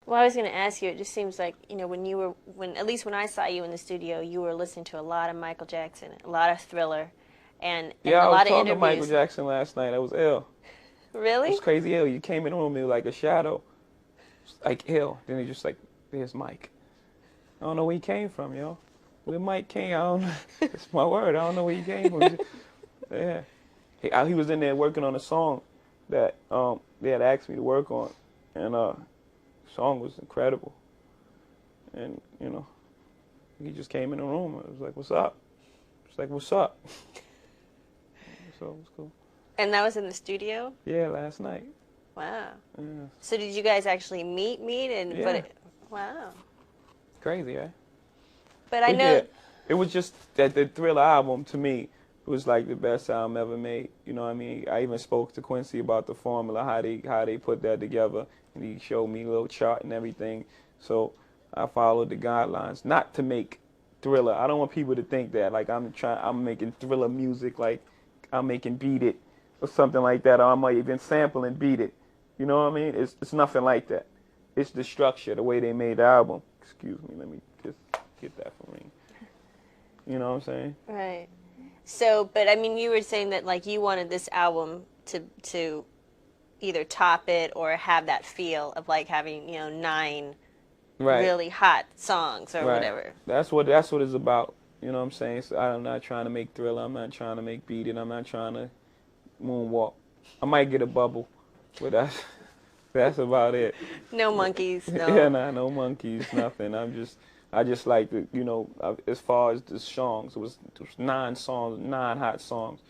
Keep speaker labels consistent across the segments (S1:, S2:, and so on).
S1: Well, I was going to ask you, it just seems like, at least when I saw you in the studio, you were listening to a lot of Michael Jackson, a lot of Thriller, and
S2: Yeah,
S1: a
S2: I was
S1: lot of
S2: talking to Michael
S1: interviews.
S2: Jackson last night. I was ill. It
S1: Really?
S2: was crazy ill. You came in the room, it was like a shadow. Like ill. Then he just like, there's Mike. I don't know where he came from, yo. Where Mike came, I don't know. It's my word. I don't know where he came from. Yeah. He was in there working on a song that they had asked me to work on. And the song was incredible. And, he just came in the room. I was like, what's up? It's like, what's up? So it was cool.
S1: And that was in the studio?
S2: Yeah, last night.
S1: Wow.
S2: Yeah.
S1: So did you guys actually meet and
S2: Yeah.
S1: wow.
S2: Crazy, eh?
S1: But I
S2: But yeah,
S1: know
S2: it was just that the Thriller album to me was like the best album ever made. You know what I mean? I even spoke to Quincy about the formula, how they put that together, and he showed me a little chart and everything. So I followed the guidelines, not to make Thriller. I don't want people to think that like I'm making Thriller music, like I'm making Beat It or something like that, or I might even sample and Beat It. You know what I mean? It's nothing like that. It's the structure, the way they made the album. Excuse me, let me just get that for me. You know what I'm saying?
S1: right. So, but I mean, you were saying that like you wanted this album to either top it or have that feel of like having, nine
S2: Right,
S1: really hot songs or
S2: right.
S1: whatever.
S2: That's what it's about. You know what I'm saying? So I'm not trying to make Thriller. I'm not trying to make Beat It. I'm not trying to moonwalk. I might get a bubble, but that's about it.
S1: No monkeys,
S2: Yeah,
S1: no.
S2: nah, no monkeys, nothing. I just like to, as far as the songs, it was 9 songs, 9 hot songs.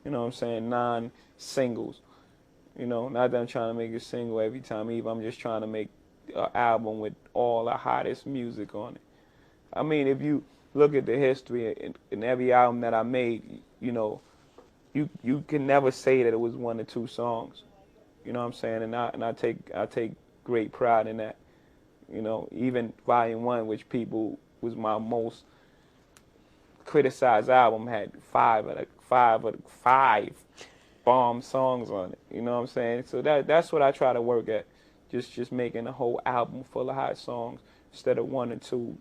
S2: You know what I'm saying? 9 singles. Not that I'm trying to make a single every time either. I'm just trying to make an album with all the hottest music on it. I mean, if you look at the history in every album that I made, you can never say that it was 1 or 2 songs. You know what I'm saying? And I take great pride in that. Even Volume One, which people was my most criticized album, had five bomb songs on it. You know what I'm saying? So that's what I try to work at. Just making a whole album full of hot songs instead of 1 or 2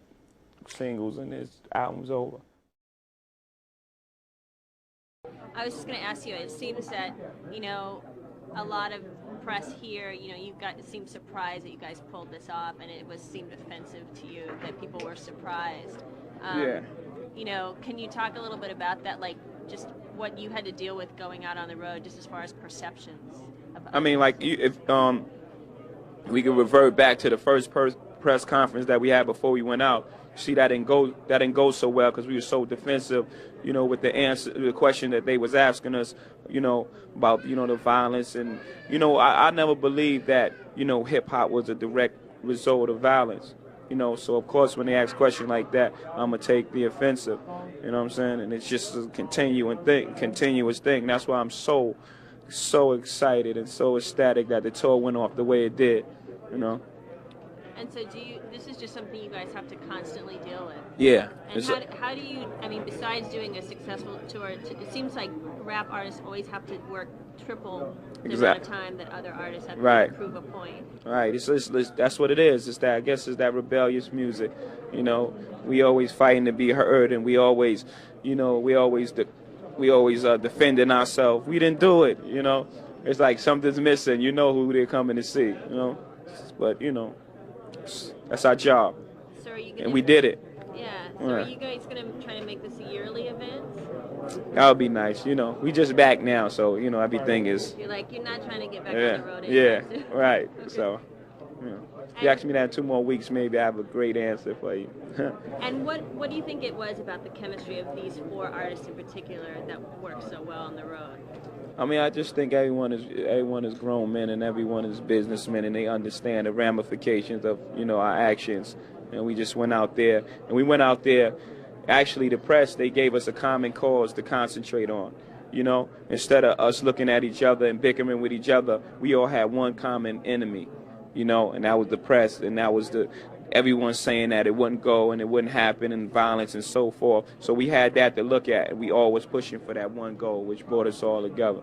S2: singles and this album's over.
S1: I was just going to ask you, it seems that, a lot of press here, you got it seemed surprised that you guys pulled this off, and it seemed offensive to you that people were surprised. Um,
S2: Yeah.
S1: can you talk a little bit about that, like just what you had to deal with going out on the road, just as far as perceptions
S2: I
S1: of
S2: mean, like if we could revert back to the first press conference that we had before we went out. See, that didn't go so well because we were so defensive, with the question that they was asking us, about the violence, and I never believed that hip hop was a direct result of violence. So of course when they ask questions like that, I'm gonna take the offensive. You know what I'm saying? And it's just a continuous thing. That's why I'm so excited and so ecstatic that the tour went off the way it did. You know?
S1: And so, this is just something you guys have to constantly deal with.
S2: Yeah.
S1: And how do you, I mean, besides doing a successful tour, it seems like rap artists always have to work triple the amount of time that other artists have to prove a point.
S2: Right. That's what it is. I guess it's that rebellious music. We always fighting to be heard, and we always, defending ourselves. We didn't do it. It's like something's missing. You know who they're coming to see. But that's our job,
S1: So are you gonna,
S2: and we did it.
S1: yeah. So are you guys gonna try to make this a yearly event?
S2: That would be nice. We just back now, so everything is.
S1: You're not trying to get back
S2: Yeah,
S1: on the road
S2: yeah,
S1: anytime soon.
S2: right.
S1: Okay.
S2: So, if you ask me that in 2 more weeks, maybe I have a great answer for you.
S1: And what do you think it was about the chemistry of these 4 artists in particular that worked so well on the road?
S2: I mean, I just think everyone is grown men and everyone is businessmen, and they understand the ramifications of our actions. And we just went out there, and we went out there. Actually, the press, they gave us a common cause to concentrate on. Instead of us looking at each other and bickering with each other, we all had one common enemy. And that was the press, and that was everyone saying that it wouldn't go and it wouldn't happen, and violence and so forth. So we had that to look at, and we all was pushing for that one goal, which brought us all together.